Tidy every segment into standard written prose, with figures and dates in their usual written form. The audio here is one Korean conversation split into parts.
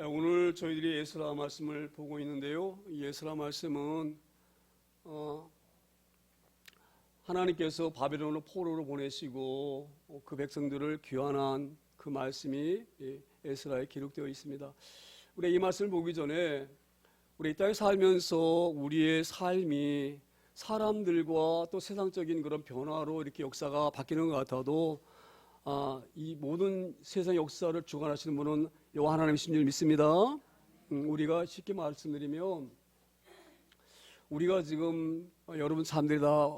오늘 저희들이 에스라 말씀을 보고 있는데요. 이 에스라 말씀은 하나님께서 바벨론으로 포로로 보내시고 그 백성들을 귀환한 그 말씀이 에스라에 기록되어 있습니다. 우리 이 말씀을 보기 전에 우리 이 땅에 살면서 우리의 삶이 사람들과 또 세상적인 그런 변화로 이렇게 역사가 바뀌는 것 같아도 이 모든 세상 역사를 주관하시는 분은 여호와 하나님이신 줄 믿습니다. 우리가 쉽게 말씀드리면 우리가 지금 여러분 사람들이 다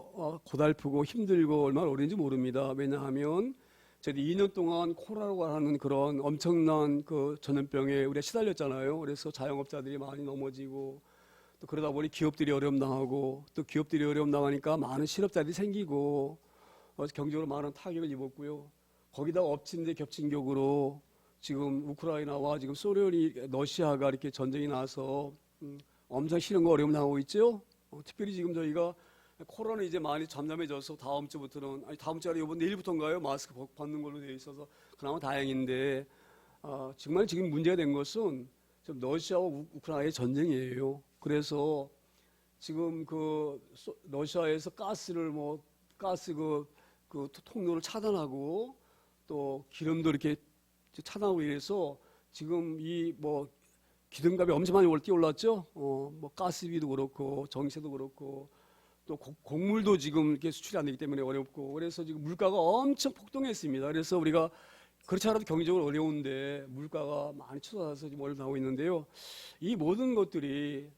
고달프고 힘들고 얼마나 어려운지 모릅니다. 왜냐하면 저희들이 2년 동안 코로나라고 하는 그런 엄청난 그 전염병에 우리가 시달렸잖아요. 그래서 자영업자들이 많이 넘어지고 또 그러다 보니 기업들이 어려움 당하고 또 기업들이 어려움 당하니까 많은 실업자들이 생기고 경제적으로 많은 타격을 입었고요. 거기다 엎친 데 겹친 격으로 지금 우크라이나와 지금 소련이 러시아가 이렇게 전쟁이 나서 엄청 싫은 거 어려움 당하고 있죠. 특별히 지금 저희가 코로나 이제 많이 잠잠해져서 다음 주부터는 다음 주 아니라 이번 내일부터인가요? 마스크 벗는 걸로 되어 있어서 그나마 다행인데 정말 지금 문제가 된 것은 지금 러시아와 우크라이나의 전쟁이에요. 그래서 지금 그 러시아에서 가스를 가스 그 통로를 차단하고 또 기름도 이렇게 차단하고 이래서 지금 이 기름값이 엄청 많이 뛰어올랐죠. 가스비도 그렇고 정세도 그렇고 또 곡물도 지금 이렇게 수출이 안 되기 때문에 어렵고 그래서 지금 물가가 엄청 폭등했습니다. 그래서 우리가 그렇지 않아도 경제적으로 어려운데 물가가 많이 치솟아서 지금 어려움 나오고 있는데요. 이 모든 것들이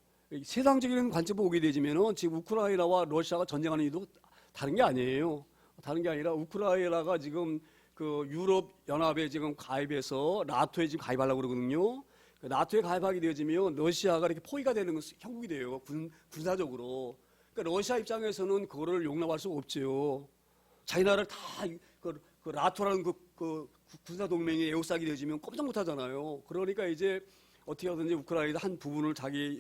세상적인 관점으로 보게 되지면은 지금 우크라이나와 러시아가 전쟁하는 이유도 다른 게 아니에요. 다른 게 아니라 우크라이나가 지금 그 유럽 연합에 지금 가입해서 나토에 지금 가입하려고 그러거든요. 나토에 가입하게 되어지면 러시아가 이렇게 포위가 되는 것은 형국이 돼요. 군사적으로. 그러니까 러시아 입장에서는 그거를 용납할 수가 없죠. 자기 나라를 다 그 나토라는 그 군사 동맹에 에워싸게 되어지면 꼼짝 못 하잖아요. 그러니까 이제 어떻게 하든지 우크라이나 한 부분을 자기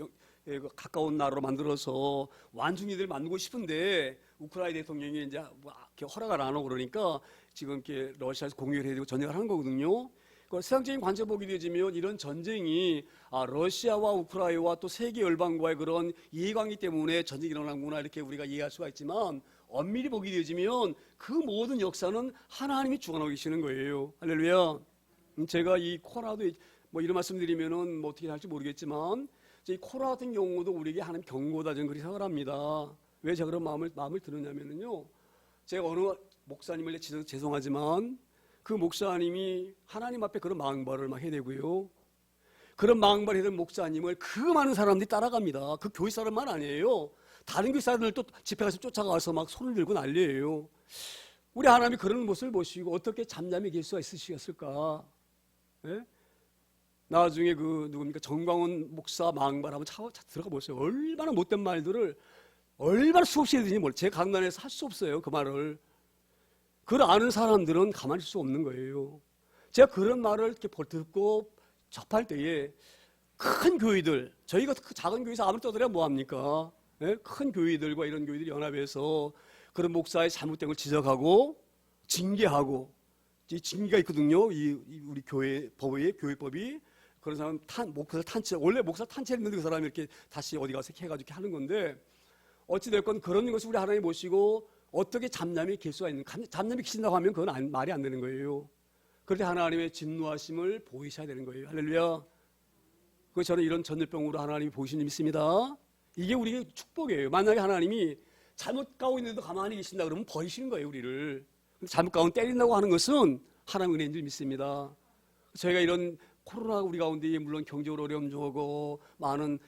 가까운 나라로 만들어서 완충이들 만들고 싶은데 우크라이나 대통령이 이제 허락을 안 하고 그러니까 지금 이렇게 러시아에서 공격을 해야 되고 전쟁을 하는 거거든요. 세상적인 관점 보게 되지면 이런 전쟁이 러시아와 우크라이나와 또 세계 열방과의 그런 이해관계 때문에 전쟁이 일어난구나 이렇게 우리가 이해할 수가 있지만 엄밀히 보게 되지면 그 모든 역사는 하나님이 주관하고 계시는 거예요. 할렐루야. 제가 이 코로나도 이런 말씀드리면은 어떻게 할지 모르겠지만 이 코로나 같은 경우도 우리에게 하나님 경고다 저는 그렇게 생각을 합니다. 왜 제가 그런 마음을 드느냐면요. 제가 어느 목사님을 죄송하지만 그 목사님이 하나님 앞에 그런 망발을 막 해대고요. 그런 망발을 해댄 목사님을 그 많은 사람들이 따라갑니다. 그 교회 사람만 아니에요. 다른 교회 사람들 또 집회 가서 쫓아가서 막 손을 들고 난리예요. 우리 하나님이 그런 모습을 보시고 어떻게 잠잠히 계실 수가 있으시겠을까? 예? 나중에 누굽니까? 정광훈 목사 망발하면 들어가 보세요. 얼마나 못된 말들을 얼마나 수없이 해드는지 몰라요. 제 강단에서 할 수 없어요. 그 말을. 그걸 아는 사람들은 가만히 있을 수 없는 거예요. 제가 그런 말을 이렇게 듣고 접할 때에 큰 교회들, 저희가 그 작은 교회에서 아무리 떠들어야 뭐합니까? 예? 큰 교회들과 이런 교회들이 연합해서 그런 목사의 잘못된 걸 지적하고 징계하고 이 징계가 있거든요. 우리 교회법이 그런 사람 목사 탄체 원래 목사 탄체를 했는데 그 사람이 이렇게 다시 어디 가서 해가지고 이렇게 하는 건데 어찌 됐건 그런 것을 우리 하나님 모시고 어떻게 잠잠히 계실 수가 있는 잠잠히 계신다고 하면 그건 말이 안 되는 거예요. 그럴 때 하나님의 진노하심을 보이셔야 되는 거예요. 할렐루야. 그래서 저는 이런 전염병으로 하나님이 보이신 줄 믿습니다. 이게 우리의 축복이에요. 만약에 하나님이 잘못 가고 있는데도 가만히 계신다 그러면 버리시는 거예요. 우리를. 잘못 가고 때린다고 하는 것은 하나님의 은혜인 줄 믿습니다. 저희가 이런 코로나 우리 가운데 물론 경제적으로 어려움도 오고 많은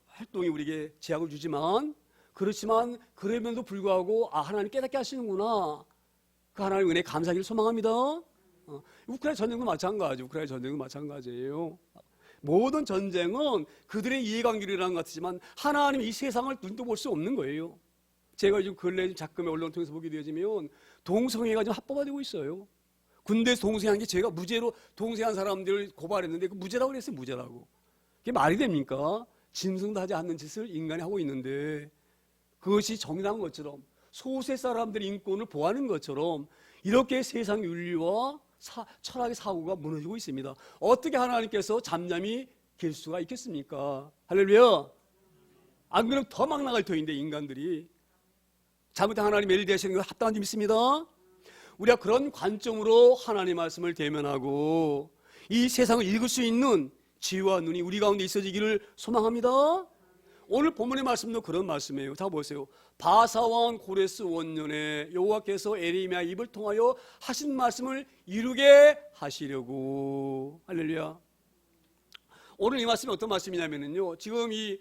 활동이 우리에게 제약을 주지만 그렇지만 그러면도 불구하고 하나님 깨닫게 하시는구나. 그 하나님 은혜 감사하기를 소망합니다. 우크라이나 전쟁도 마찬가지예요. 모든 전쟁은 그들의 이해관계라는 것 같지만 하나님 이 세상을 눈도 볼 수 없는 거예요. 제가 지금 근래 작금의 언론을 통해서 보게 되어지면 동성애가 지금 합법화 되고 있어요. 군대에서 동성애한 게 제가 무죄로 동성애한 사람들을 고발했는데 그 무죄라고 그랬어요. 무죄라고. 그게 말이 됩니까? 짐승도 하지 않는 짓을 인간이 하고 있는데 그것이 정당한 것처럼 소수의 사람들의 인권을 보호하는 것처럼 이렇게 세상 윤리와 철학의 사고가 무너지고 있습니다. 어떻게 하나님께서 잠잠히 길 수가 있겠습니까? 할렐루야. 안 그러면 더 막 나갈 터인데 인간들이. 잘못한 하나님 매일 대하시는 거 합당한지 믿습니다. 우리가 그런 관점으로 하나님 말씀을 대면하고 이 세상을 읽을 수 있는 지혜와 눈이 우리 가운데 있어지기를 소망합니다. 오늘 본문의 말씀도 그런 말씀이에요. 자 보세요. 바사왕 고레스 원년에 여호와께서 에레미야 입을 통하여 하신 말씀을 이루게 하시려고. 할렐루야. 오늘 이 말씀이 어떤 말씀이냐면요, 지금 이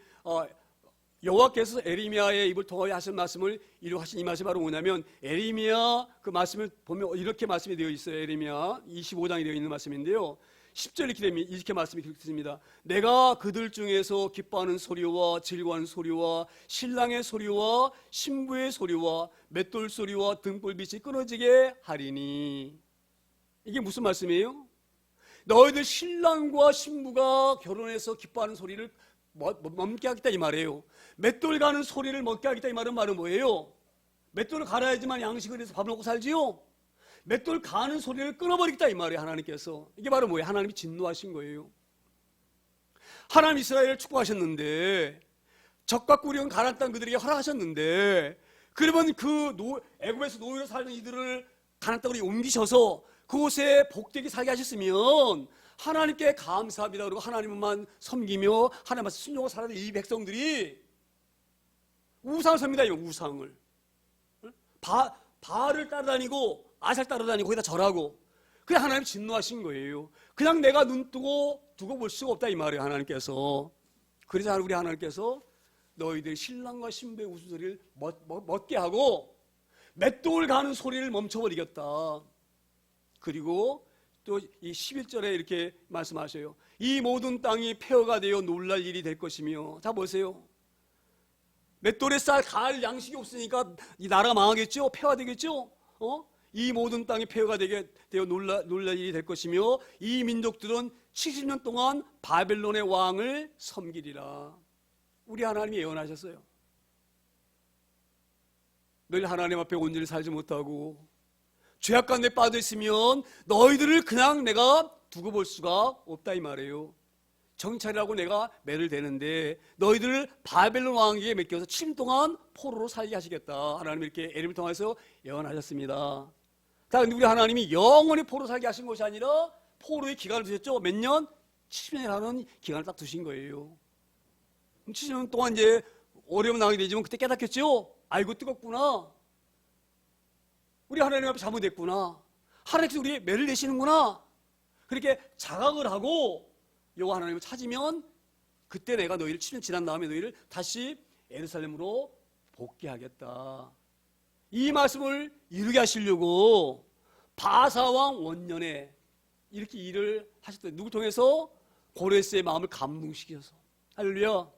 여호와께서 에레미야의 입을 통하여 하신 말씀을 이루게 하신 이 말씀이 바로 뭐냐면, 에레미야 그 말씀을 보면 이렇게 말씀이 되어 있어요. 에레미야 25장에 되어 있는 말씀인데요, 10절 이렇게 말씀이 기록됩니다. 내가 그들 중에서 기뻐하는 소리와 즐거워하는 소리와 신랑의 소리와 신부의 소리와 맷돌 소리와 등불빛이 끊어지게 하리니. 이게 무슨 말씀이에요? 너희들 신랑과 신부가 결혼해서 기뻐하는 소리를 멈게 하겠다 이 말이에요. 맷돌 가는 소리를 멈게 하겠다 이 말은 뭐예요? 맷돌을 갈아야지만 양식을 해서 밥을 먹고 살지요. 맷돌 가는 소리를 끊어버리겠다 이 말이에요, 하나님께서. 이게 바로 뭐예요? 하나님이 진노하신 거예요. 하나님 이스라엘을 축복하셨는데, 적과 꿀이온 가나안 땅 그들에게 허락하셨는데, 그러면 그 애굽에서 노예로 살던 이들을 가나안 땅으로 옮기셔서 그곳에 복되게 살게 하셨으면 하나님께 감사합니다 그러고 하나님만 섬기며 하나님만 순종하고 살아가는 이 백성들이 우상을 섭니다. 이 우상을. 바알을 따라다니고 아살 따라다니고 거기다 절하고. 그냥 하나님 진노하신 거예요. 그냥 내가 눈 뜨고 두고 볼 수가 없다 이 말이에요, 하나님께서. 그래서 우리 하나님께서 너희들 신랑과 신부의 웃음소리를 멎게 하고 맷돌 가는 소리를 멈춰버리겠다. 그리고 또 이 11절에 이렇게 말씀하셔요. 이 모든 땅이 폐허가 되어 놀랄 일이 될 것이며. 자 보세요. 맷돌에 갈 양식이 없으니까 이 나라가 망하겠죠? 폐허되겠죠? 이 모든 땅이 폐허가 되어 놀랄 일이 될 것이며 이 민족들은 70년 동안 바벨론의 왕을 섬기리라. 우리 하나님이 예언하셨어요. 너희 하나님 앞에 온전히 살지 못하고 죄악 가운데 빠져 있으면 너희들을 그냥 내가 두고 볼 수가 없다 이 말이에요. 정찰이라고 내가 매를 대는데 너희들을 바벨론 왕에게 맡겨서 7년 동안 포로로 살게 하시겠다. 하나님 이렇게 에레미야를 통해서 예언하셨습니다. 자, 근데 우리 하나님이 영원히 포로 살게 하신 것이 아니라 포로의 기간을 두셨죠. 몇 년? 70년이라는 기간을 딱 두신 거예요. 70년 동안 이제 어려움 당하게 되지만 그때 깨닫겠죠. 아이고 뜨겁구나. 우리 하나님 앞에 잘못했구나. 하나님께서 우리의 매를 내시는구나. 그렇게 자각을 하고 여호와 하나님을 찾으면 그때 내가 너희를 7년 지난 다음에 너희를 다시 예루살렘으로 복귀하겠다. 이 말씀을 이루게 하시려고 바사왕 원년에 이렇게 일을 하셨다. 누구 통해서? 고레스의 마음을 감동시켜서. 할렐루야.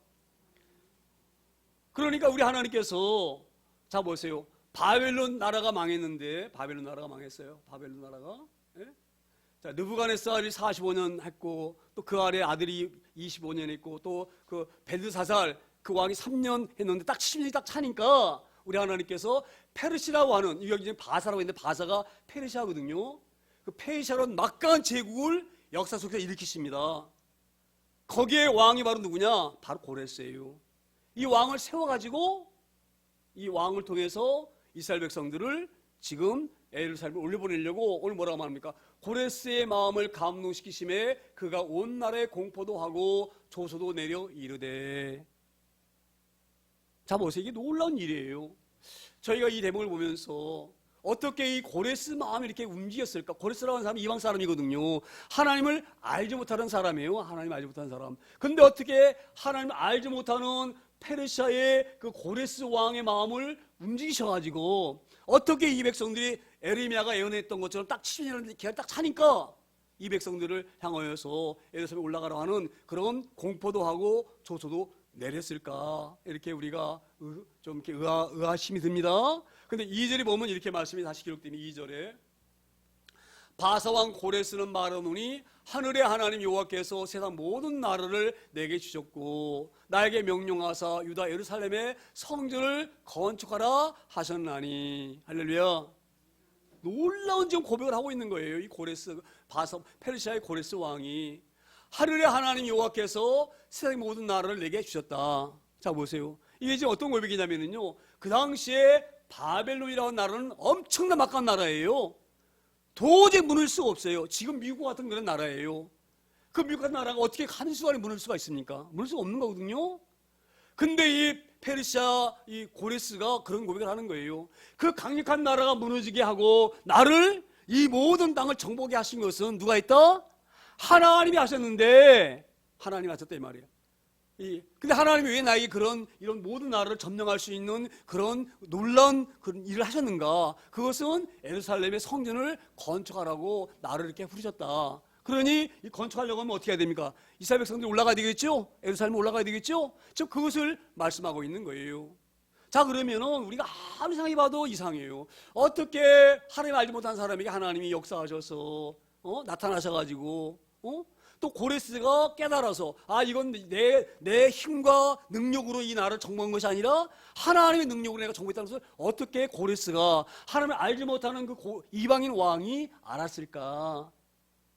그러니까 우리 하나님께서 자 보세요. 바벨론 나라가 망했는데, 바벨론 나라가 망했어요. 바벨론 나라가. 예? 자, 느부갓네살이 45년 했고, 또 그 아래 아들이 25년 했고, 또 그 벨드사살 그 왕이 3년 했는데 딱 10년이 딱 차니까 우리 하나님께서 페르시라고 하는, 여기 지금 바사라고 했는데 바사가 페르시아거든요. 그 페르시아라는 막강한 제국을 역사 속에서 일으키십니다. 거기에 왕이 바로 누구냐? 바로 고레스예요. 이 왕을 세워가지고 이 왕을 통해서 이스라엘 백성들을 지금 예루살렘에 올려보내려고 오늘 뭐라고 말합니까? 고레스의 마음을 감동시키심에 그가 온 나라에 공포도 하고 조소도 내려 이르되. 자 보세요. 이게 놀라운 일이에요. 저희가 이 대목을 보면서 어떻게 이 고레스 마음이 이렇게 움직였을까? 고레스라고 하는 사람이 이방 사람이거든요. 하나님을 알지 못하는 사람이에요. 하나님 알지 못하는 사람. 근데 어떻게 하나님을 알지 못하는 페르시아의 그 고레스 왕의 마음을 움직이셔가지고 어떻게 이 백성들이 에레미야가 예언했던 것처럼 딱 70년이라는 기간이 딱 차니까 이 백성들을 향하여서 예루살렘에 올라가라 하는 그런 공포도 하고 조소도 내렸을까? 이렇게 우리가 좀 이렇게 의아심이 듭니다. 근데 2절에 보면 이렇게 말씀이 다시 기록됩니다. 2절에 바사왕 고레스는 말하노니 하늘의 하나님 여호와께서 세상 모든 나라를 내게 주셨고 나에게 명령하사 유다 예루살렘의 성전을 건축하라 하셨나니. 할렐루야. 놀라운 지금 고백을 하고 있는 거예요. 이 고레스 페르시아의 고레스 왕이 하늘의 하나님 여호와께서 세상의 모든 나라를 내게 주셨다. 자 보세요. 이게 지금 어떤 고백이냐면요, 그 당시에 바벨론이라는 나라는 엄청난 막강한 나라예요. 도저히 무너질 수가 없어요. 지금 미국 같은 그런 나라예요. 그 미국 같은 나라가 어떻게 한순간에 무너질 수가 있습니까? 무너질 수가 없는 거거든요. 근데 이 페르시아 이 고레스가 그런 고백을 하는 거예요. 그 강력한 나라가 무너지게 하고 나를 이 모든 땅을 정복하게 하신 것은 누가 했다? 하나님이 하셨는데, 하나님이 하셨다 이 말이에요. 근데 하나님이 왜 나에게 이런 모든 나라를 점령할 수 있는 그런 놀라운 그런 일을 하셨는가? 그것은 예루살렘의 성전을 건축하라고 나를 이렇게 부르셨다. 그러니 이 건축하려고 하면 어떻게 해야 됩니까? 이스라엘 백성들이 올라가야 되겠죠? 예루살렘 올라가야 되겠죠? 즉 그것을 말씀하고 있는 거예요. 자, 그러면은 우리가 아무리 생각해봐도 이상해요. 어떻게 하나님 알지 못한 사람에게 하나님이 역사하셔서 나타나셔가지고 또 고레스가 깨달아서 이건 내 힘과 능력으로 이 나라를 정복한 것이 아니라 하나님의 능력으로 내가 정복했다는 것을 어떻게 고레스가 하나님을 알지 못하는 그 이방인 왕이 알았을까?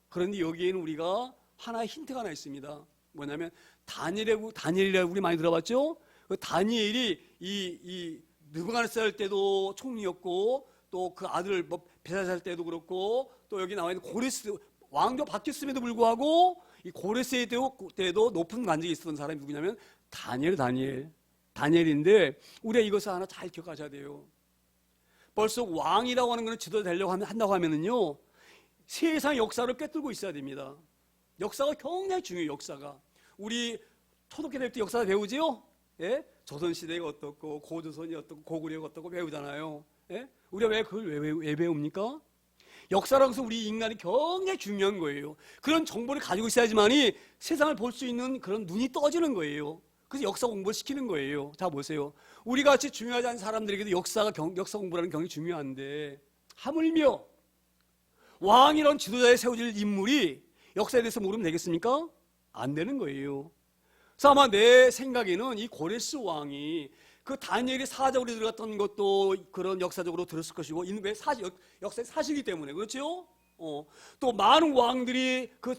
그런데 여기에는 우리가 하나의 힌트가 하나 있습니다. 뭐냐면 다니엘이라고 우리 많이 들어봤죠? 그 다니엘이 이 느부갓네살 때도 총리였고 또 그 아들 벨사살 때도 그렇고 또 여기 나와 있는 고레스 왕조 바뀌었음에도 불구하고 이 고레스 때도 높은 관직에 있었던 사람이 누구냐면 다니엘인데 우리가 이것을 하나 잘 기억하셔야 돼요. 벌써 왕이라고 하는 것을 지도되려고 한다고 하면은요, 세상 역사를 꿰뚫고 있어야 됩니다. 역사가 굉장히 중요해요. 역사가 우리 초등학교 때 역사 배우지요? 예? 조선시대가 어떻고 고조선이 어떻고 고구려가 어떻고 배우잖아요. 예? 우리가 왜 그걸 왜 배웁니까? 역사라고 해서 우리 인간이 굉장히 중요한 거예요. 그런 정보를 가지고 있어야지만이 세상을 볼 수 있는 그런 눈이 떠지는 거예요. 그래서 역사 공부를 시키는 거예요. 자 보세요. 우리 같이 중요하지 않은 사람들에게도 역사 공부라는 경이 중요한데 하물며 왕이란 지도자에 세워질 인물이 역사에 대해서 모르면 되겠습니까? 안 되는 거예요. 그래서 아마 내 생각에는 이 고레스 왕이 그 다니엘이 사적으로 들어갔던 것도 그런 역사적으로 들었을 것이고, 왜 역사의 사실이기 때문에 그렇죠? 또 많은 왕들이 그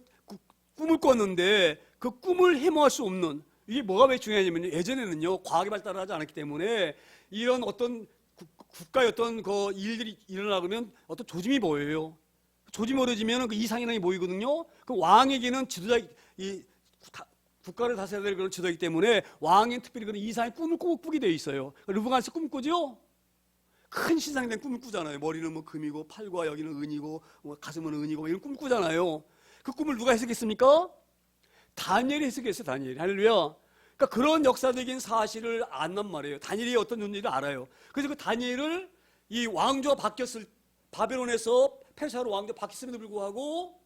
꿈을 꿨는데 그 꿈을 해모할 수 없는, 이게 뭐가 왜 중요하냐면요, 예전에는요 과학이 발달하지 않았기 때문에 이런 어떤 국가의 어떤 그 일들이 일어나면 어떤 조짐이 보여요. 조짐이 벌어지면 그 이상이라는 게 보이거든요. 그 왕에게는 국가를 다스려야 될 그런 지도이기 때문에 왕은 특별히 그런 이상의 꿈을 꾸게 되어 있어요. 르브간스 꿈을 꾸죠? 큰 신상에 대한 꿈을 꾸잖아요. 머리는 뭐 금이고 팔과 여기는 은이고 가슴은 은이고 이런 꿈을 꾸잖아요. 그 꿈을 누가 해석했습니까? 다니엘이 해석했어요. 다니엘이. 할렐루야. 그러니까 그런 역사적인 사실을 안단 말이에요. 다니엘이 어떤 존재를 알아요. 그래서 그 다니엘을 이 왕조가 바뀌었을, 바벨론에서 페르시아로 왕조가 바뀌었음에도 불구하고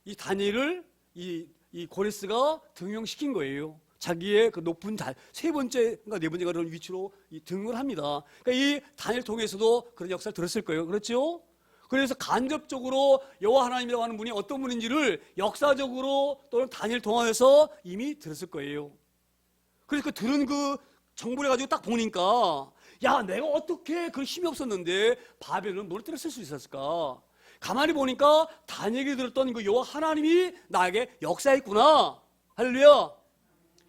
이 다니엘을 이 고레스가 등용시킨 거예요. 자기의 그 높은 세 번째인가 네 번째가 그런 위치로 등용을 합니다. 그러니까 이 다니엘 통해서도 그런 역사를 들었을 거예요. 그렇죠? 그래서 간접적으로 여호와 하나님이라고 하는 분이 어떤 분인지를 역사적으로 또는 다니엘 통해서 이미 들었을 거예요. 그래서 그 들은 그 정보를 가지고 딱 보니까 내가 어떻게 그 힘이 없었는데 바벨론 무너뜨렸을 수 있었을까? 가만히 보니까 다니엘이 들었던 그 여호와 하나님이 나에게 역사했구나. 할렐루야.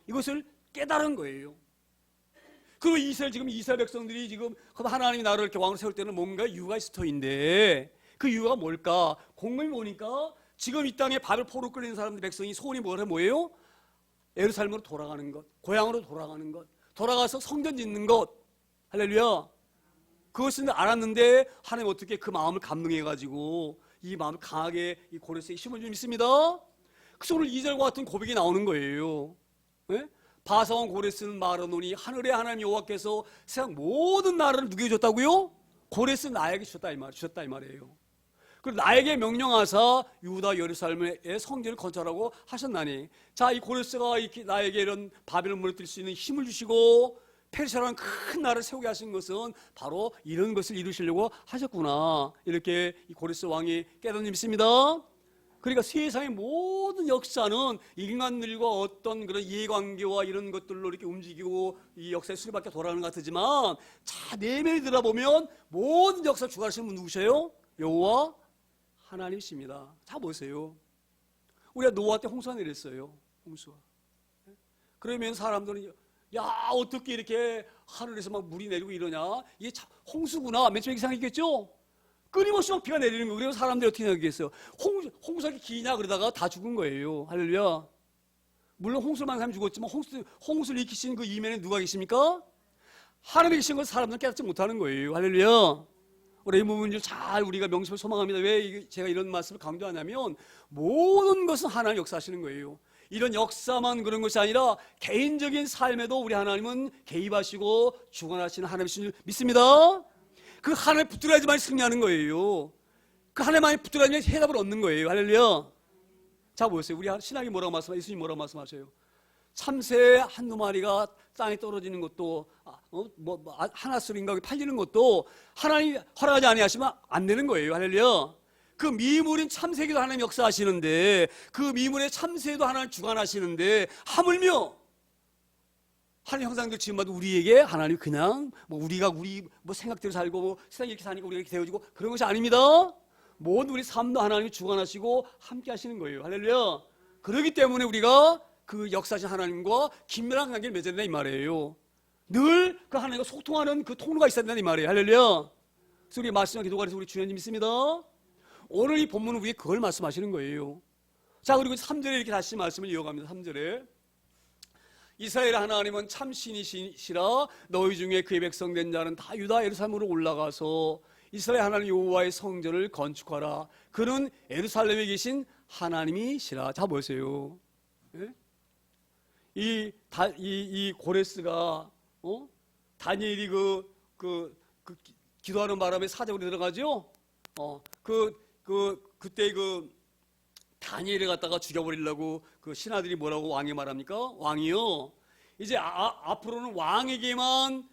이것을 깨달은 거예요. 그리고 이스라엘 백성들이 지금 하나님이 나를 이렇게 왕으로 세울 때는 뭔가 이유가 있을 터인데 그 이유가 뭘까? 곰곰이 보니까 지금 이 땅에 바벨 포로 끌리는 사람들 백성이 소원이 뭐예요? 예루살렘으로 돌아가는 것, 고향으로 돌아가는 것, 돌아가서 성전 짓는 것. 할렐루야. 그것은 알았는데 하나님 어떻게 그 마음을 감동해가지고 이 마음을 강하게 이 고레스에 심을 줄 믿습니다. 그래서 오늘 2절과 같은 고백이 나오는 거예요. 네? 바사왕 고레스는 말하노니 하늘의 하나님 여호와께서 세상 모든 나라를 누구에게 줬다고요? 고레스 나에게 주셨다 이 말이에요. 그리고 나에게 명령하사 유다 예루살렘의 성전을 건설하고 하셨나니, 자, 이 고레스가 나에게 이런 바벨론 무너뜨릴 수 있는 힘을 주시고 페르시아라는 큰 나라를 세우게 하신 것은 바로 이런 것을 이루시려고 하셨구나. 이렇게 이 고레스 왕이 깨닫는 믿습니다. 그러니까 세상의 모든 역사는 인간들과 어떤 그런 이해관계와 이런 것들로 이렇게 움직이고 이 역사의 수리밖에 돌아가는 것 같지만, 자, 내면에 들어보면 모든 역사를 주관하시는 분 누구세요? 여호와 하나님이십니다. 자 보세요. 우리가 노아 때 홍수가 내렸어요. 홍수가. 그러면 사람들은 야 어떻게 이렇게 하늘에서 막 물이 내리고 이러냐, 이게 참 홍수구나 맨 처음에 생각했겠죠. 끊임없이 막 비가 내리는 거예요. 그래서 사람들이 어떻게 생각했어요? 홍수가 기냐 그러다가 다 죽은 거예요. 할렐루야. 물론 홍수를 만난 사람이 죽었지만 홍수를 일으키신 그 이면에 누가 계십니까? 하나님이 계신 걸 사람들은 깨닫지 못하는 거예요. 할렐루야. 우리 이 부분을 잘 우리가 명심을 소망합니다. 왜 제가 이런 말씀을 강조하냐면 모든 것은 하나님 역사하시는 거예요. 이런 역사만 그런 것이 아니라 개인적인 삶에도 우리 하나님은 개입하시고 주관하시는 하나님이신 줄 믿습니다. 그 하나님 붙들어야지만 승리하는 거예요. 그 하나님만이 붙들어야지만 해답을 얻는 거예요. 할렐루야. 자 보세요. 우리 신학이 뭐라고 말씀하세요? 예수님 뭐라고 말씀하셔요? 참새 한두 마리가 땅에 떨어지는 것도 하나씩인가 팔리는 것도 하나님이 허락하지 아니하시면 안 되는 거예요. 할렐루야. 그 미물인 참새에도 하나님 역사하시는데, 그 미물의 참새도 하나님 주관하시는데, 하물며 하나님 형상들 지음받은 우리에게 하나님 그냥 우리가 우리 생각대로 살고 세상이 이렇게 사니까 우리가 이렇게 되어지고 그런 것이 아닙니다. 모든 우리 삶도 하나님이 주관하시고 함께 하시는 거예요. 할렐루야. 그렇기 때문에 우리가 그 역사하신 하나님과 긴밀한 관계를 맺어야 된다 이 말이에요. 늘 그 하나님과 소통하는 그 통로가 있어야 된다 이 말이에요. 할렐루야. 그래서 우리 말씀과 기도가 우리 주님 믿습니다. 오늘 이 본문은 우리에게 그걸 말씀하시는 거예요. 자, 그리고 3절에 이렇게 다시 말씀을 이어갑니다. 3절에 이스라엘 하나님은 참 신이시라. 너희 중에 그의 백성 된 자는 다 유다 예루살렘으로 올라가서 이스라엘 하나님 여호와의 성전을 건축하라. 그는 예루살렘에 계신 하나님이시라. 자 보세요. 예? 이 고레스가 다니엘이 기도하는 바람에 사자굴에 들어가죠. 그때 다니엘을 갖다가 죽여버리려고 그 신하들이 뭐라고 왕에 말합니까? 왕이요, 이제 앞으로는 왕에게만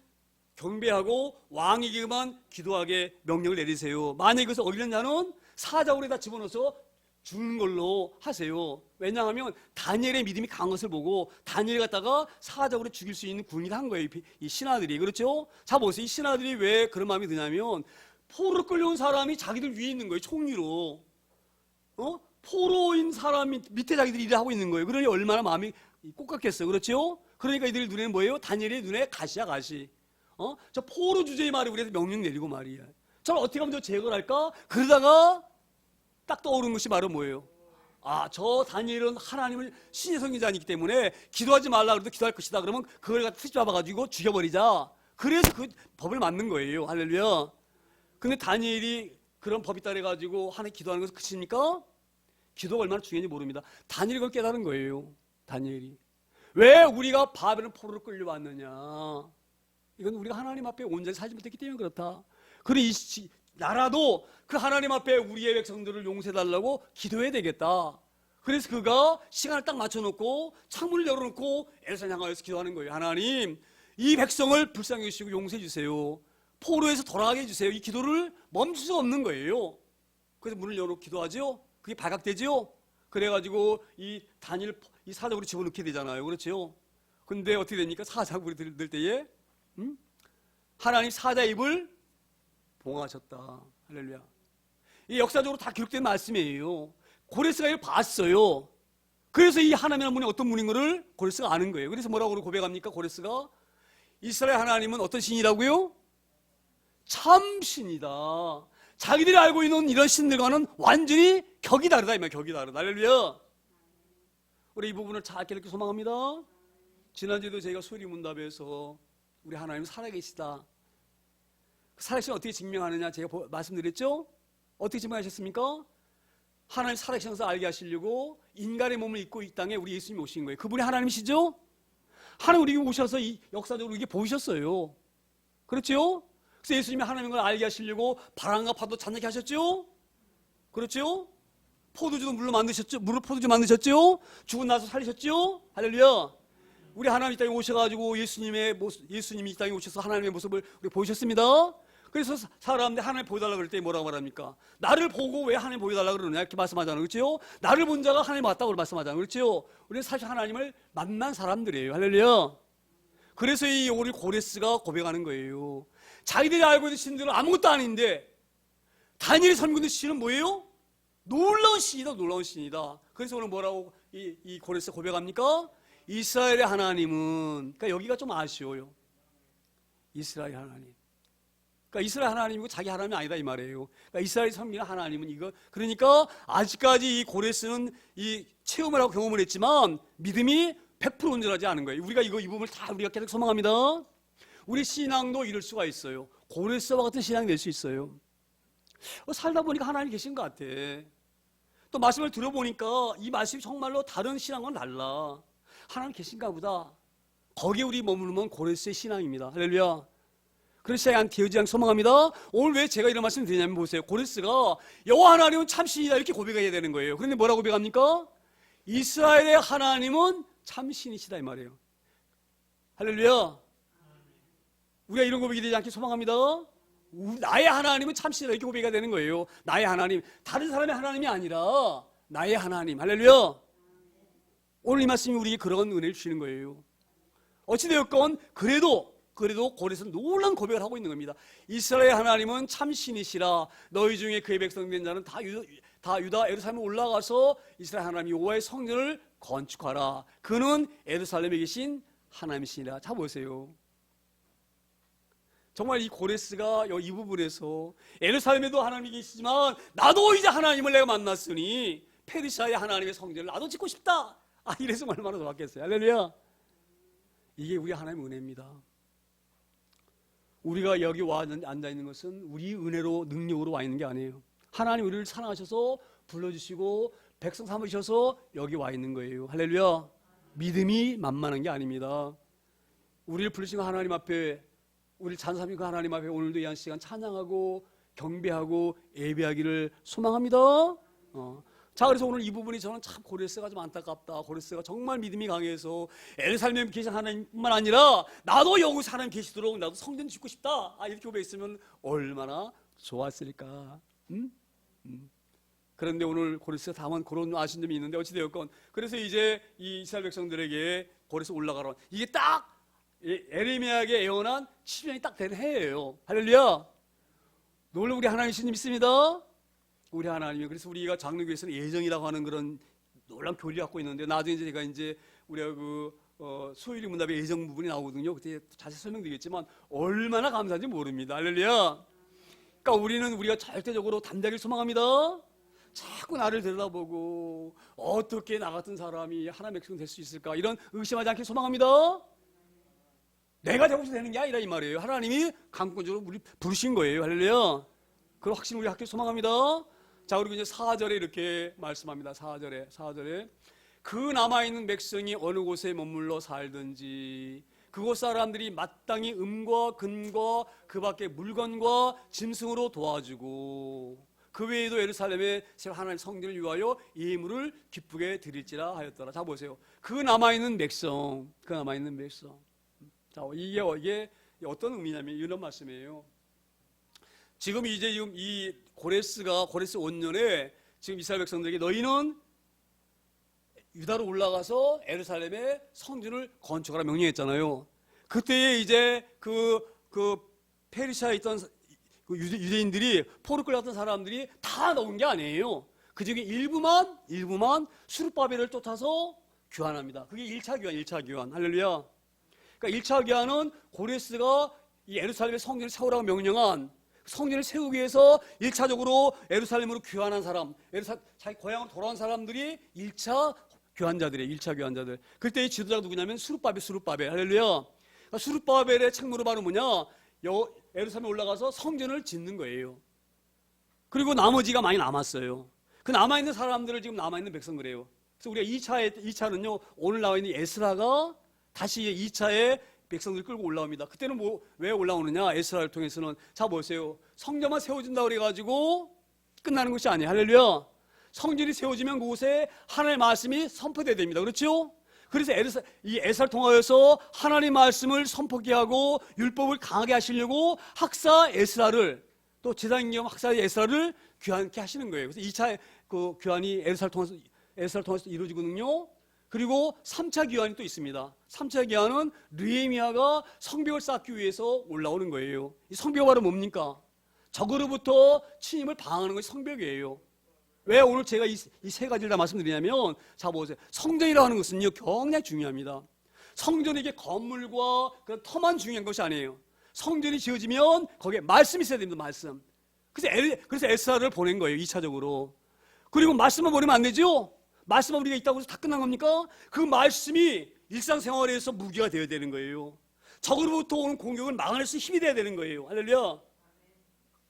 경배하고 왕에게만 기도하게 명령을 내리세요. 만약에 그것을 어기는 자는 사자굴에다 집어넣어서 죽는 걸로 하세요. 왜냐하면 다니엘의 믿음이 강한 것을 보고 다니엘 갖다가 사자굴에 죽일 수 있는 군인을 한 거예요. 이 신하들이. 그렇죠? 자 보세요. 이 신하들이 왜 그런 마음이 드냐면 포로로 끌려온 사람이 자기들 위에 있는 거예요. 총리로. 포로인 사람이 밑에 자기들이 일을 하고 있는 거예요. 그러니 얼마나 마음이 꼴깍겠어요. 그렇죠? 그러니까 이들 눈에는 뭐예요? 다니엘의 눈에 가시야 가시. 저 포로 주제의 말을 우리한테 명령 내리고 말이야. 저를 어떻게 하면 저 제거를 할까? 그러다가 딱 떠오르는 것이 바로 뭐예요? 저 다니엘은 하나님을 신의 성기자이기 때문에 기도하지 말라 그래도 기도할 것이다. 그러면 그걸 갖다 트집 잡아가지고 죽여버리자. 그래서 그 법을 만든 거예요. 할렐루야. 근데 다니엘이 그런 법이 따라가지고 하나님 기도하는 것은 그치입니까? 기도가 얼마나 중요한지 모릅니다. 다니엘이 그걸 깨달은 거예요. 다니엘이. 왜 우리가 바벨론 포로로 끌려왔느냐? 이건 우리가 하나님 앞에 온전히 살지 못했기 때문에 그렇다. 그리고 이 나라도 그 하나님 앞에 우리의 백성들을 용서해달라고 기도해야 되겠다. 그래서 그가 시간을 딱 맞춰놓고 창문을 열어놓고 에르사람 향하여서 기도하는 거예요. 하나님, 이 백성을 불쌍히 여기시고 용서해 주세요. 포로에서 돌아가게 해주세요. 이 기도를 멈출 수 없는 거예요. 그래서 문을 열어놓고 기도하죠. 그게 발각되죠. 그래가지고 이 다니엘 이 사자굴에 집어넣게 되잖아요. 그렇죠? 근데 어떻게 됩니까? 사자굴에 들 때에 하나님 사자 입을 봉하셨다. 할렐루야. 이 역사적으로 다 기록된 말씀이에요. 고레스가 이걸 봤어요. 그래서 이 하나님의 문이 어떤 문인 것을 고레스가 아는 거예요. 그래서 뭐라고 고백합니까? 고레스가 이스라엘 하나님은 어떤 신이라고요? 참신이다. 자기들이 알고 있는 이런 신들과는 완전히 격이 다르다. 이 말 격이 다르다. 할렐루야. 우리 이 부분을 잘 깨닫기 소망합니다. 지난주에도 저희가 수리문답에서 우리 하나님 살아계시다. 살아계신 어떻게 증명하느냐 제가 말씀드렸죠? 어떻게 증명하셨습니까? 하나님 살아계신 것을 알게 하시려고 인간의 몸을 입고 이 땅에 우리 예수님이 오신 거예요. 그분이 하나님이시죠? 하나님 우리에게 오셔서 이 역사적으로 이게 보이셨어요. 그렇죠? 그래서 예수님이 하나님인 걸 알게 하시려고 바람과 파도 잔뜩 하셨죠? 그렇죠? 포도주도 물로 만드셨죠? 물로 포도주 만드셨죠? 죽은 나서 살리셨죠? 할렐루야. 우리 하나님 이 땅에 오셔가지고 예수님이 이 땅에 오셔서 하나님의 모습을 우리 보이셨습니다. 그래서 사람들 하나님 보여달라고 그럴 때 뭐라고 말합니까? 나를 보고 왜 하나님 보여달라고 그러느냐 이렇게 말씀하잖아요. 그렇죠? 나를 본 자가 하나님 맞다고 말씀하잖아요. 그렇죠? 우리는 사실 하나님을 만난 사람들이에요. 할렐루야. 그래서 이 고레스가 고백하는 거예요. 자기들이 알고 있는 신들은 아무것도 아닌데 다니엘의 선군의 시는 뭐예요? 놀라운 신이다, 놀라운 신이다. 그래서 오늘 뭐라고 이 고레스 고백합니까? 이스라엘의 하나님은, 그러니까 여기가 좀 아쉬워요. 이스라엘 하나님. 그러니까 이스라엘 하나님이고 자기 하나님이 아니다 이 말이에요. 그러니까 이스라엘이 섬기는 하나님은 이거. 그러니까 아직까지 이 고레스는 이 체험을 하고 경험을 했지만 믿음이 100% 온전하지 않은 거예요. 우리가 이 부분을 다 우리가 계속 소망합니다. 우리 신앙도 이럴 수가 있어요. 고레스와 같은 신앙이 될 수 있어요. 살다 보니까 하나님이 계신 것 같아. 또 말씀을 들어보니까 이 말씀이 정말로 다른 신앙과는 달라. 하나님 계신가 보다. 거기에 우리 머무르면 고레스의 신앙입니다. 할렐루야. 그런 신앙이 되어지지 않게 소망합니다. 오늘 왜 제가 이런 말씀을 드리냐면 보세요. 고레스가 여호와 하나님은 참신이다 이렇게 고백해야 되는 거예요. 그런데 뭐라고 고백합니까? 이스라엘의 하나님은 참신이시다 이 말이에요. 할렐루야. 우리가 이런 고백이 되지 않게 소망합니다. 나의 하나님은 참신이다 이렇게 고백해야 되는 거예요. 나의 하나님, 다른 사람의 하나님이 아니라 나의 하나님. 할렐루야. 오늘 이 말씀이 우리에게 그런 은혜를 주시는 거예요. 어찌되었건 그래도 고레스는 놀라운 고백을 하고 있는 겁니다. 이스라엘 하나님은 참신이시라. 너희 중에 그의 백성 된 자는 다 유다 예루살렘에 올라가서 이스라엘 하나님 여호와의 성전을 건축하라. 그는 예루살렘에 계신 하나님이시니라. 자 보세요. 정말 이 고레스가 이 부분에서 예루살렘에도 하나님이 계시지만 나도 이제 하나님을 내가 만났으니 페르시아의 하나님의 성전을 나도 짓고 싶다. 이래서 얼마나 좋았겠어요. 할렐루야. 이게 우리 하나님의 은혜입니다. 우리가 여기 와 앉아있는 것은 우리 은혜로 능력으로 와 있는 게 아니에요. 하나님 우리를 사랑하셔서 불러주시고 백성 삼으셔서 여기 와 있는 거예요. 할렐루야. 믿음이 만만한 게 아닙니다. 우리를 부르신 하나님 앞에, 우리를 찬송하신 그 하나님 앞에 오늘도 이 한 시간 찬양하고 경배하고 예배하기를 소망합니다. 자, 그래서 오늘 이 부분이 저는 참 고레스가 좀 안타깝다. 고레스가 정말 믿음이 강해서 예루살렘에 계신 하나님뿐만 아니라 나도 여기서 하나님 계시도록 나도 성전 짓고 싶다. 이렇게 고백했으면 얼마나 좋았을까. 그런데 오늘 고레스가 다만 그런 아쉬운 점이 있는데 어찌되었건 그래서 이제 이 이스라엘 백성들에게 고레스 올라가라. 이게 딱 에레미야에게 예언한 7년이 딱 된 해예요. 할렐루야. 놀라 우리 하나님 신님 믿습니다. 우리 하나님이. 그래서 우리가 장로교에서는 예정이라고 하는 그런 놀라운 교리를 갖고 있는데 나중에 제가 이제 우리가 수요일 문답의 예정 부분이 나오거든요. 그때 자세히 설명드리겠지만 얼마나 감사한지 모릅니다. 할렐루야. 그러니까 우리가 절대적으로 담대하길 소망합니다. 자꾸 나를 들여다보고 어떻게 나 같은 사람이 하나님의 백성 될 수 있을까 이런 의심하지 않게 소망합니다. 내가 되고서 되는 게 아니라 이 말이에요. 하나님이 강권적으로 우리 부르신 거예요. 할렐루야. 그런 확신 우리 갖길 소망합니다. 자, 그리고 이제 4절에 이렇게 말씀합니다. 4절에 그 남아있는 백성이 어느 곳에 머물러 살든지 그곳 사람들이 마땅히 음과 금과 그 밖에 물건과 짐승으로 도와주고 그 외에도 예루살렘에 하나님 성전을 위하여 예물을 기쁘게 드릴지라 하였더라. 자 보세요. 그 남아있는 백성. 자, 이게 어떤 의미냐면 이런 말씀이에요. 지금 이 고레스 5년에 지금 이스라엘 백성들에게 너희는 유다로 올라가서 예루살렘에 성전을 건축하라 명령했잖아요. 그때에 이제 그 페르시아에 있던 그 유대인들이 포로 끌려갔던 사람들이 다 넣은 게 아니에요. 그 중에 일부만 수르바벨을 쫓아서 교환합니다. 그게 1차 교환. 할렐루야. 그러니까 1차 교환은 고레스가 이 예루살렘의 성전을 세우라고 명령한 성전을 세우기 위해서 1차적으로 예루살렘으로 교환한 사람, 자기 고향으로 돌아온 사람들이 1차 교환자들이에요. 1차 교환자들. 그때 이 지도자가 누구냐면 수르바벨. 할렐루야. 그러니까 수르바벨의 책무로 바로 뭐냐? 예루살렘에 올라가서 성전을 짓는 거예요. 그리고 나머지가 많이 남았어요. 그 남아있는 사람들을 지금 남아있는 백성들이에요. 그래서 우리가 2차는요, 오늘 나와 있는 에스라가 다시 2차에 백성들을 끌고 올라옵니다. 그때는 왜 올라오느냐? 에스라를 통해서는 자 보세요. 성전만 세워진다고 그래가지고 끝나는 것이 아니에요. 할렐루야. 성전이 세워지면 그곳에 하나님의 말씀이 선포돼야 됩니다. 그렇죠? 그래서 이 에스라를 통하여서 하나님의 말씀을 선포하게 하고 율법을 강하게 하시려고 학사 에스라를 또 제사장겸 학사 에스라를 귀환케 하시는 거예요. 그래서 2차 그 귀환이 에스라를 통해서 이루어지거든요. 그리고 3차 귀환이 또 있습니다. 3차 귀환은 느헤미야가 성벽을 쌓기 위해서 올라오는 거예요. 이 성벽이 바로 뭡니까? 적으로부터 침입을 방어하는 것이 성벽이에요. 왜 오늘 제가 이 세 가지를 다 말씀드리냐면, 자 보세요. 성전이라고 하는 것은요 굉장히 중요합니다. 성전이 이게 건물과 그런 터만 중요한 것이 아니에요. 성전이 지어지면 거기에 말씀이 있어야 됩니다. 말씀. 그래서 에스라를 보낸 거예요. 2차적으로. 그리고 말씀만 보내면 안 되죠. 말씀만 우리가 있다고 해서 다 끝난 겁니까? 그 말씀이 일상생활에서 무기가 되어야 되는 거예요. 적으로부터 오는 공격을 막아낼 수 힘이 되어야 되는 거예요. 할렐루야.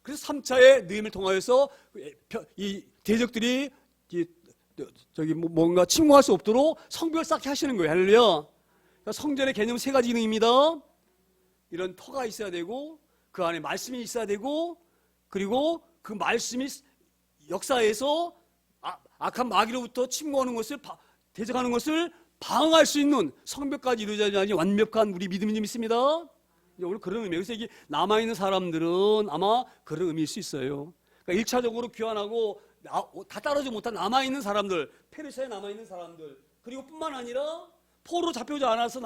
그래서 3차의 느임을 통하여서 이 대적들이 뭔가 침공할 수 없도록 성벽을 쌓게 하시는 거예요. 할렐루야. 그러니까 성전의 개념은 세 가지 기능입니다. 이런 터가 있어야 되고, 그 안에 말씀이 있어야 되고, 그리고 그 말씀이 역사에서 악한 마귀로부터 침공하는 것을 대적하는 것을 방어할 수 있는 성벽까지 이루어져야지 완벽한 우리 믿음이 있습니다. 오늘 그런 의미예요. 그래서 이게 남아있는 사람들은 아마 그런 의미일 수 있어요. 그러니까 1차적으로 귀환하고 다 따라오지 못한 남아있는 사람들, 페르시아에 남아있는 사람들, 그리고 뿐만 아니라 포로로 잡혀오지 않아서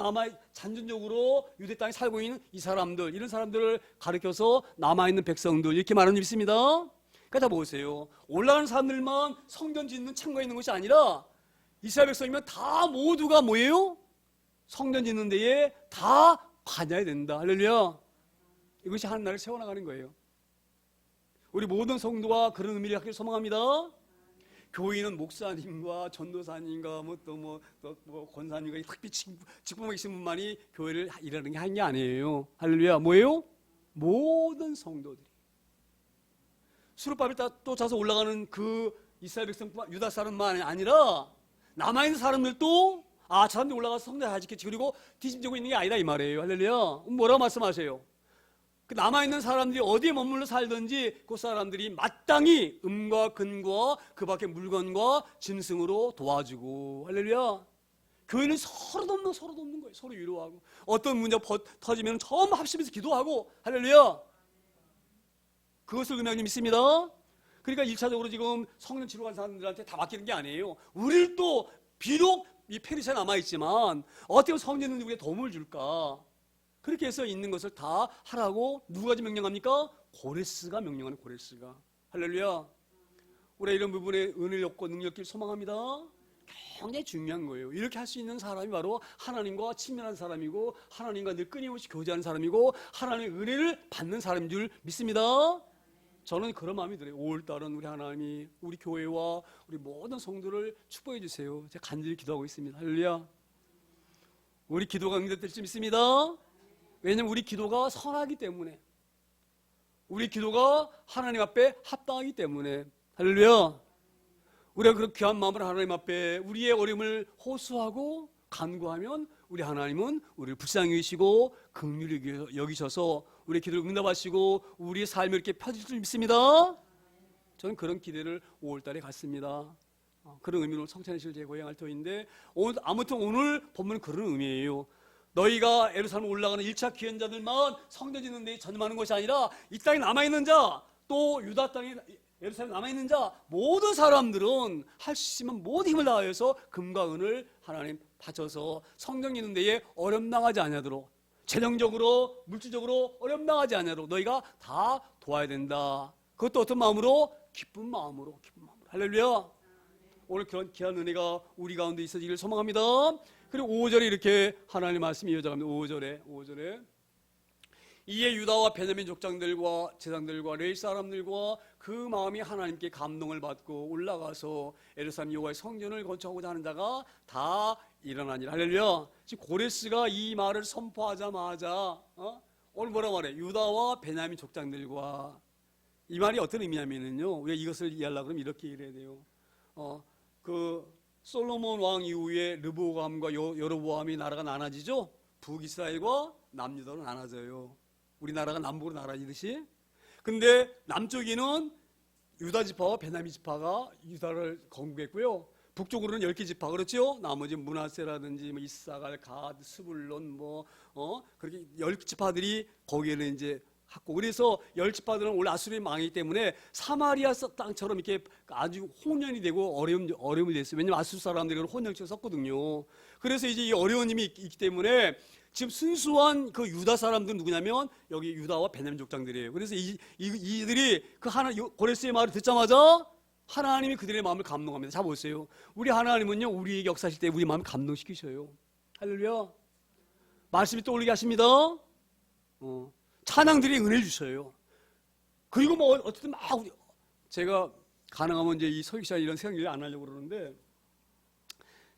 잔존적으로 유대 땅에 살고 있는 이 사람들, 이런 사람들을 가리켜서 남아있는 백성들, 이렇게 말하는 게 있습니다. 그러니까 다 보세요. 올라가는 사람들만 성전 짓는 창고에 있는 것이 아니라 이스라엘 백성이면 다 모두가 뭐예요? 성전 짓는 데에 다 관여해야 된다. 할렐루야. 이것이 한 나라를 세워나가는 거예요. 우리 모든 성도가 그런 의미를 갖기를 소망합니다. 교인은 목사님과 전도사님과 권사님과 특별히 직분에 계신 분만이 교회를 일하는 게 한 게 아니에요. 할렐루야. 뭐예요? 모든 성도들이. 수르바벨 또 자서 올라가는 그 이스라엘 백성뿐만 유다 사람만 아니라 남아있는 사람들도 저 사람들이 올라가서 성전 다 지켰지. 그리고 뒤집지고 있는 게 아니다 이 말이에요. 할렐루야. 뭐라고 말씀하세요? 그 남아있는 사람들이 어디에 머물러 살든지 그 사람들이 마땅히 음과 근과 그 밖의 물건과 짐승으로 도와주고. 할렐루야. 교회는 서로 돕는 거예요. 서로 위로하고. 어떤 문제가 터지면 전부 합심해서 기도하고. 할렐루야. 그것을 의미하는 믿습니다. 그러니까 1차적으로 지금 성령 치료 간 사람들한테 다 맡기는 게 아니에요. 우리를 또 비록 이 페르시아에 남아있지만 어떻게 성령은 우리에게 도움을 줄까? 그렇게 해서 있는 것을 다 하라고 누가 명령합니까? 고레스가 명령하는 고레스가. 할렐루야. 우리가 이런 부분에 은혜를 얻고 능력을 소망합니다. 굉장히 중요한 거예요. 이렇게 할 수 있는 사람이 바로 하나님과 친밀한 사람이고 하나님과 늘 끊임없이 교제하는 사람이고 하나님의 은혜를 받는 사람인 줄 믿습니다. 저는 그런 마음이 들어요. 5월달은 우리 하나님이 우리 교회와 우리 모든 성도를 축복해 주세요. 제가 간절히 기도하고 있습니다. 할렐루야. 우리 기도가 응답될 줄 믿습니다. 왜냐하면 우리 기도가 선하기 때문에, 우리 기도가 하나님 앞에 합당하기 때문에. 할렐루야. 우리가 그런 귀한 마음으로 하나님 앞에 우리의 어려움을 호소하고 간구하면 우리 하나님은 우리를 불쌍히 여기시고 긍휼히 여기셔서 우리의 기도를 응답하시고 우리의 삶을 이렇게 펴줄 줄 믿습니다. 저는 그런 기대를 5월달에 갖습니다. 그런 의미로 성찬의식을 제 고향 알터인데, 아무튼 오늘 본문은 그런 의미예요. 너희가 예루살렘 올라가는 1차 귀환자들만 성전 짓는 데 전념하는 것이 아니라 이 땅에 남아있는 자, 또 유다 땅에 예루살렘 남아있는 자, 모든 사람들은 할 수 있으면 모든 힘을 다하여서 금과 은을 하나님 바쳐서 성전 짓는 데에 어려움당하지 아니하도록, 재정적으로 물질적으로 어려움당하지 아니하도록 너희가 다 도와야 된다. 그것도 어떤 마음으로? 기쁜 마음으로. 할렐루야. 오늘 그런 귀한 은혜가 우리 가운데 있어지기를 소망합니다. 그리고 5절에 이렇게 하나님의 말씀이 이어져갑니다. 5절에 이에 유다와 베냐민 족장들과 제사장들과 레위 사람들과 그 마음이 하나님께 감동을 받고 올라가서 예루살렘 여호와의 성전을 건축하고자 하는 자가 다 일어나니라. 할렐루야. 지금 고레스가 이 말을 선포하자마자 오늘 뭐라고 말해? 유다와 베냐민 족장들과. 이 말이 어떤 의미냐면요, 왜 이것을 이해하려고 그러면 이렇게 이해해야 돼요. 그 솔로몬 왕 이후에 르보암과 여로보암이 나라가 나눠지죠. 북이스라엘과 남유다로 나눠져요. 우리나라가 남북으로 나눠지듯이. 근데 남쪽에는 유다 지파와 베냐민 지파가 유다를 건국했고요. 북쪽으로는 10개 지파, 그렇죠? 나머지 므낫세라든지 이사갈, 갓, 스불론 그렇게 10지파들이 거기에는 이제 갖고, 그래서 열집파들은 원래 아수르의 망이기 때문에 사마리아 땅처럼 이렇게 아주 홍련이 되고 어려움이 됐어요. 왜냐면 아수르 사람들이 혼혈체를 썼거든요. 그래서 이제 이 어려운 힘이 있기 때문에 지금 순수한 그 유다 사람들은 누구냐면 여기 유다와 베냐민 족장들이에요. 그래서 이들이 그 고레스의 말을 듣자마자 하나님이 그들의 마음을 감동합니다. 자 보세요. 우리 하나님은요, 우리에게 역사하실 때 우리 마음을 감동시키셔요. 할렐루야. 말씀이 떠올리게 하십니다. 찬양들이 은혜를 주셔요. 그리고 뭐 어쨌든 막 제가 가능하면 이제 이 설교 시간 이런 생각을 안 하려고 그러는데,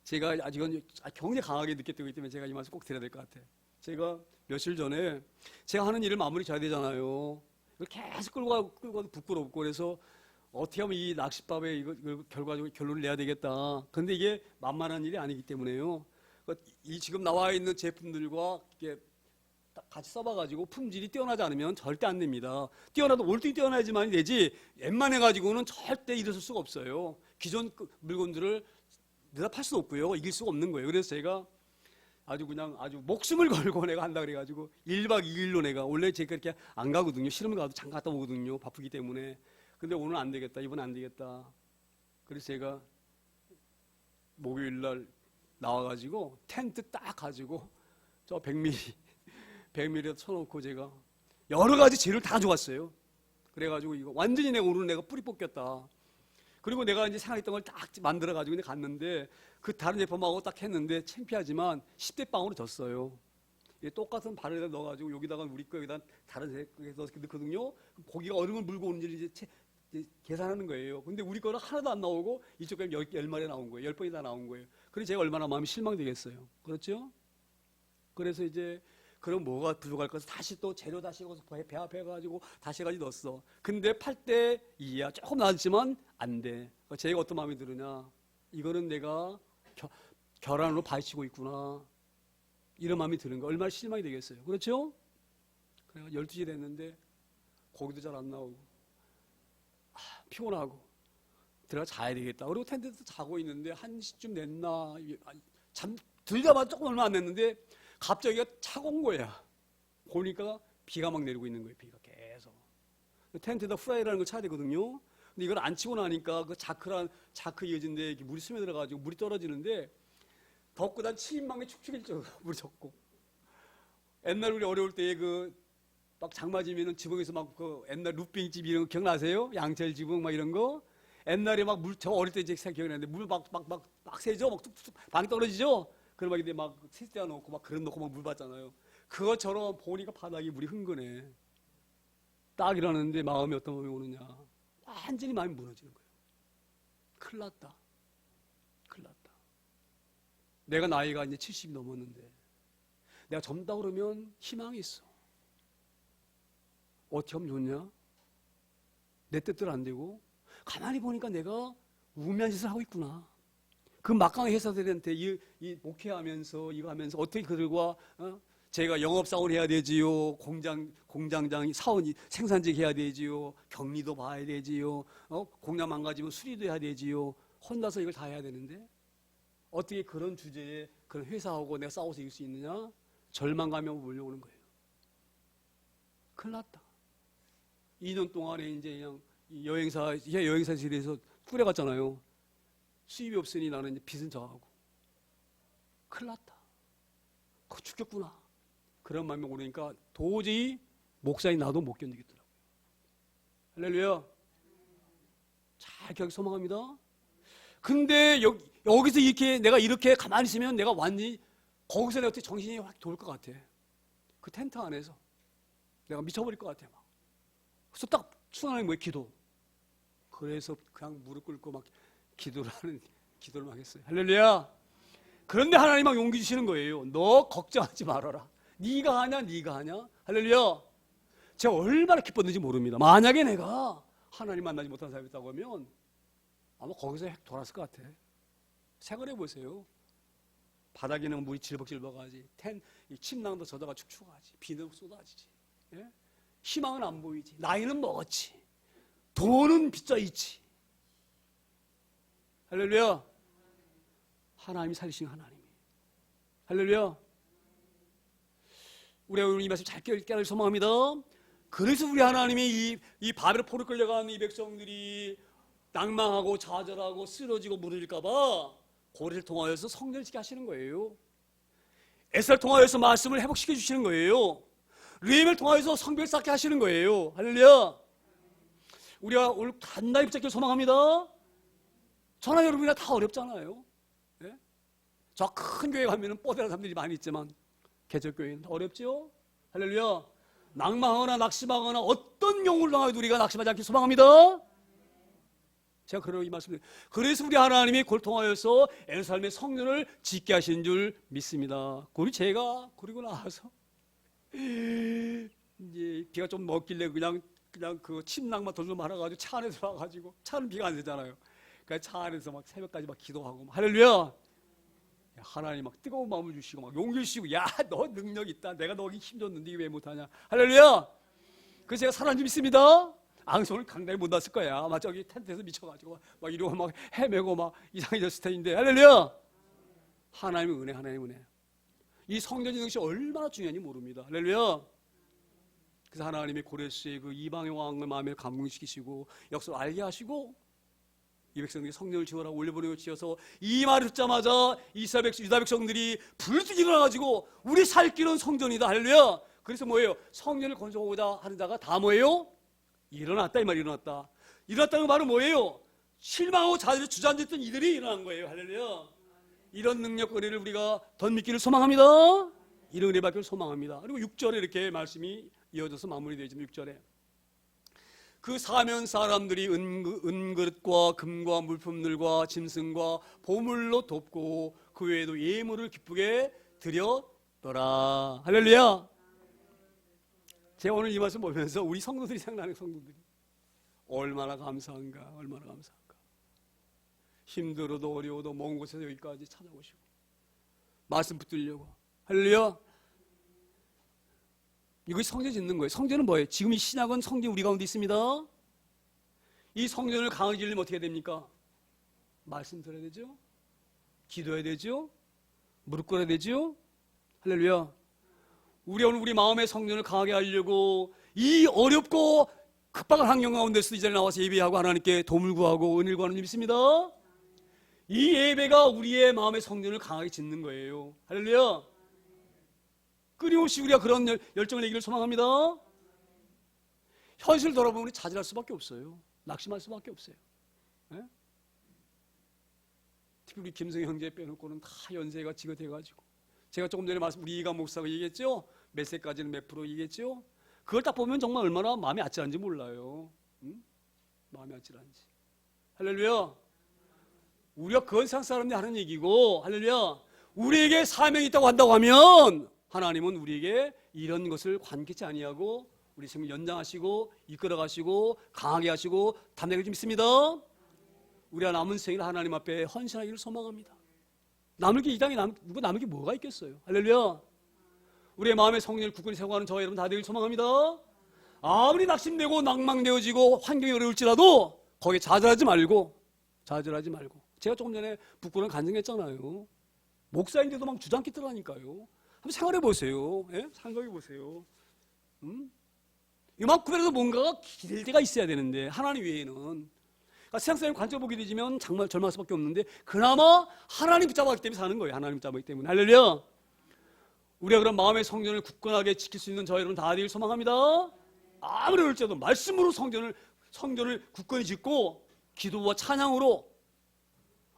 제가 아직은 굉장히 강하게 느꼈기 때문에 제가 이 말씀 꼭 드려야 될 것 같아요. 제가 며칠 전에 제가 하는 일을 마무리 져야 되잖아요. 계속 끌고 가도 부끄럽고, 그래서 어떻게 하면 이 낚싯밥에 이걸 결과적으로 결론을 내야 되겠다. 그런데 이게 만만한 일이 아니기 때문에요. 이 지금 나와 있는 제품들과 이게 같이 써봐가지고 품질이 뛰어나지 않으면 절대 안 됩니다. 뛰어나도 월등히 뛰어나야지만 되지, 웬만해가지고는 절대 일어설 수가 없어요. 기존 물건들을 내가 팔 수도 없고요. 이길 수가 없는 거예요. 그래서 제가 아주 목숨을 걸고 내가 한다 그래가지고 1박 2일로 내가, 원래 제가 그렇게 안 가거든요. 싫으면 가도 잠깐 갔다 오거든요. 바쁘기 때문에. 근데 오늘 안 되겠다. 이번에 안 되겠다. 그래서 제가 목요일 날 나와가지고 텐트 딱 가지고 저 100mm 쳐놓고 제가 여러 가지 재료를 다 가져왔어요. 그래가지고 이거 완전히 오늘 내가 뿌리 뽑겠다. 그리고 내가 이제 생각했던 걸 딱 만들어가지고 갔는데, 그 다른 제품하고 딱 했는데 창피하지만 10대 빵으로 졌어요. 똑같은 발에다 넣어가지고 여기다가 우리 거 여기다 다른 제품에서 넣거든요. 고기가 얼음을 물고 오는지 이제 계산하는 거예요. 근데 우리 거는 하나도 안 나오고 이쪽 거는 10마리 나온 거예요. 10번이 다 나온 거예요. 그래서 제가 얼마나 마음이 실망되겠어요. 그렇죠? 그래서 이제 그럼 뭐가 부족할 것을 다시 또 재료 다시 배합해가지고 다시 가지고 넣었어. 근데 팔 때 이야 조금 나았지만 안 돼. 제가 어떤 마음이 드느냐, 이거는 내가 결함으로 바치고 있구나, 이런 마음이 드는 거. 얼마나 실망이 되겠어요. 그렇죠? 그래가 12시 됐는데 고기도 잘 안 나오고 피곤하고 들어가 자야 되겠다. 그리고 텐트에서 자고 있는데 1시쯤 됐나, 잠 들자마자 조금 얼마 안 됐는데 갑자기 차가 온 거야. 보니까 비가 막 내리고 있는 거예요. 비가 계속. 텐트에다 후라이라는 걸 쳐야 되거든요. 근데 이걸 안 치고 나니까 그 자크 이어진데 물이 스며들어가지고 물이 떨어지는데, 덥고 난 침망에 축축해질 정도로 물이 젖고. 옛날 우리 어려울 때 막 장마지면은 지붕에서 막 그 옛날 루빙집 이런 거 기억나세요? 양철 지붕 막 이런 거. 옛날에 막 저 어릴 때 제가 기억나는데 물 막 새죠? 막 툭툭 방이 떨어지죠? 그럼 막 세대야 놓고 막 그릇 놓고 막 물 받잖아요. 그것처럼 보니까 바닥이 물이 흥건해. 딱 일어났는데 마음이 어떤 마음이 오느냐, 완전히 마음이 무너지는 거예요. 큰일 났다. 내가 나이가 이제 70이 넘었는데 내가 젊다 그러면 희망이 있어. 어떻게 하면 좋냐? 내 뜻대로 안 되고, 가만히 보니까 내가 우매한 짓을 하고 있구나. 그 막강한 회사들한테 이 목회하면서 이거 하면서 어떻게 그들과 제가 영업사원 해야 되지요, 공장장 사원 생산직 해야 되지요, 격리도 봐야 되지요, 공장 망가지면 수리도 해야 되지요. 혼자서 이걸 다 해야 되는데 어떻게 그런 주제에 그런 회사하고 내가 싸워서 이길 수 있느냐? 절망감이 몰려오는 거예요. 큰일 났다. 2년 동안에 이제 그냥 여행사실에서 꾸려갔잖아요. 수입이 없으니 나는 이제 빚은 져가고. 큰일 났다. 죽겠구나. 그런 마음이 오니까 도저히 목사인 나도 못 견디겠더라고요. 할렐루야. 잘 기억이 소망합니다. 근데 여기서 내가 이렇게 가만히 있으면 내가 완전히 거기서 내가 어떻게 정신이 확 돌 것 같아. 그 텐트 안에서 내가 미쳐버릴 것 같아. 막. 그래서 딱 순간에 기도. 그래서 그냥 무릎 꿇고 막 기도를 막 했어요. 할렐루야. 그런데 하나님 막 용기 주시는 거예요. 너 걱정하지 말아라. 네가 하냐? 할렐루야. 제가 얼마나 기뻤는지 모릅니다. 만약에 내가 하나님 만나지 못한 사람이었다고 하면 아마 거기서 핵 돌았을 것 같아. 생각해 보세요. 바닥에는 물이 질벅질벅하지, 침낭도 젖어가 축축하지, 비는 쏟아지지. 예? 희망은 안 보이지. 나이는 먹었지. 돈은 빚져 있지. 할렐루야. 하나님이 살리신 하나님이. 할렐루야. 우리가 오늘 이 말씀 잘 깨달을 소망합니다. 그래서 우리 하나님이 이 바벨 포로 끌려간 이 백성들이 낭망하고 좌절하고 쓰러지고 무너질까봐 고레를 통하여서 성전을 짓게 하시는 거예요. 에스라를 통하여서 말씀을 회복시켜 주시는 거예요. 느헤미야를 통하여서 성벽을 쌓게 하시는 거예요. 할렐루야. 우리가 오늘 단단히 붙잡기를 소망합니다. 저나 여러분이나 다 어렵잖아요. 네? 저 큰 교회 가면 뽀대라는 사람들이 많이 있지만 개척교회는 어렵죠. 할렐루야. 낭망하거나 낙심하거나 어떤 경우를 당해도 우리가 낙심하지 않길 소망합니다. 제가 그러고 이 말씀을, 그래서 우리 하나님이 그걸 통하여서 예루살렘의 성전을 짓게 하신 줄 믿습니다. 그리고 제가 그리고 나서 이제 비가 좀 먹길래 그냥 그 침낭만 돌돌 말아가지고 차 안에 들어와가지고, 차는 비가 안 새잖아요. 그러니까 차 안에서 막 새벽까지 막 기도하고 막, 할렐루야. 하나님 막 뜨거운 마음을 주시고 막 용기를 주시고, 야, 너 능력 있다. 내가 너기 힘줬는데 왜 못하냐. 할렐루야. 그래서 제가 살아난 줄 믿습니다. 앙송을 강당에 못 났을 거야. 아마 저기 텐트에서 미쳐가지고 막 이러고 막 헤매고 막 이상해졌을 텐데. 할렐루야. 하나님의 은혜, 하나님의 은혜. 이 성전의 것이 얼마나 중요한지 모릅니다. 할렐루야. 그래서 하나님이 고레스의 그 이방의 왕의 마음을 감동시키시고 역사를 알게 하시고 이 백성들이 성전을 지어라 올려보내고 지어서 이 말을 듣자마자 이스라엘 유다 백성들이 불쑥 일어나가지고 우리 살 길은 성전이다. 할렐루야. 그래서 뭐예요? 성전을 건설하고자 하는 자가 다 뭐예요? 일어났다. 이 말이 일어났다. 일어났다는 말은 뭐예요? 실망하고 자들이 주저앉았던 이들이 일어난 거예요. 할렐루야. 이런 능력 은혜를 우리가 더 믿기를 소망합니다. 이런 은혜 받기를 소망합니다. 그리고 6절에 이렇게 말씀이 이어져서 마무리되지만 6절에 그 사면 사람들이 은그릇과 금과 물품들과 짐승과 보물로 돕고 그 외에도 예물을 기쁘게 드렸더라. 할렐루야. 제가 오늘 이 말씀 보면서 우리 성도들이 생각나는 성도들이 얼마나 감사한가, 얼마나 감사한가. 힘들어도 어려워도 먼 곳에서 여기까지 찾아오시고 말씀 붙들려고. 할렐루야. 이것이 성전 짓는 거예요. 성전은 뭐예요? 지금 이 신약은 성전 우리 가운데 있습니다. 이 성전을 강하게 지으려면 어떻게 됩니까? 말씀 들어야 되죠. 기도해야 되죠. 무릎 꿇어야 되죠. 할렐루야. 우리 오늘 우리 마음의 성전을 강하게 하려고 이 어렵고 급박한 환경 가운데서 이 자리에 나와서 예배하고 하나님께 도움을 구하고 은혜를 구하는 줄 믿습니다. 이 예배가 우리의 마음의 성전을 강하게 짓는 거예요. 할렐루야. 끊임없이 우리가 그런 열정을 내기를 소망합니다. 현실을 돌아보면 우리 자질할 수밖에 없어요. 낙심할 수밖에 없어요. 네? 특히 우리 김성희 형제 빼놓고는 다 연세가 지긋해가지고 제가 조금 전에 우리 이가 목사가 얘기했죠. 몇 세까지는 몇 프로 얘기했죠. 그걸 딱 보면 정말 얼마나 마음이 아찔한지 몰라요. 응? 마음이 아찔한지. 할렐루야. 우리가 그건 세상 사람들이 하는 얘기고, 할렐루야. 우리에게 사명이 있다고 한다고 하면 하나님은 우리에게 이런 것을 관계치 아니하고 우리 생명 연장하시고 이끌어가시고 강하게 하시고 담대하게 좀 있습니다. 우리가 남은 생을 하나님 앞에 헌신하기를 소망합니다. 남을 게 이 땅에 누가 남을 게 뭐가 있겠어요. 할렐루야. 우리의 마음의 성령을 굳건히 세워가는 저와 여러분 다 되길 소망합니다. 아무리 낙심되고 낭망되어지고 환경이 어려울지라도 거기에 좌절하지 말고 제가 조금 전에 북구를 간증했잖아요. 목사인데도 막 주장기 뜨라니까요. 한번 생각해 보세요. 예? 생각해 보세요. 이만큼이라도 뭔가가 기댈 데가 있어야 되는데 하나님 외에는. 그러니까 세상 사람이 관점 보게 되지면 정말 절망할 수밖에 없는데 그나마 하나님 붙잡았기 때문에 사는 거예요. 하나님 붙잡았기 때문에. 할렐루야. 우리가 그런 마음의 성전을 굳건하게 지킬 수 있는 저희 여러분 다 되길 소망합니다. 아무리 어릴지라도 말씀으로 성전을 굳건히 짓고 기도와 찬양으로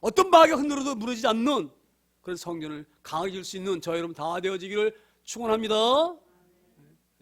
어떤 바위가 흔들어도 무너지지 않는 그런 성전을 강하게 지을 수 있는 저희 여러분 다 되어지기를 축원합니다.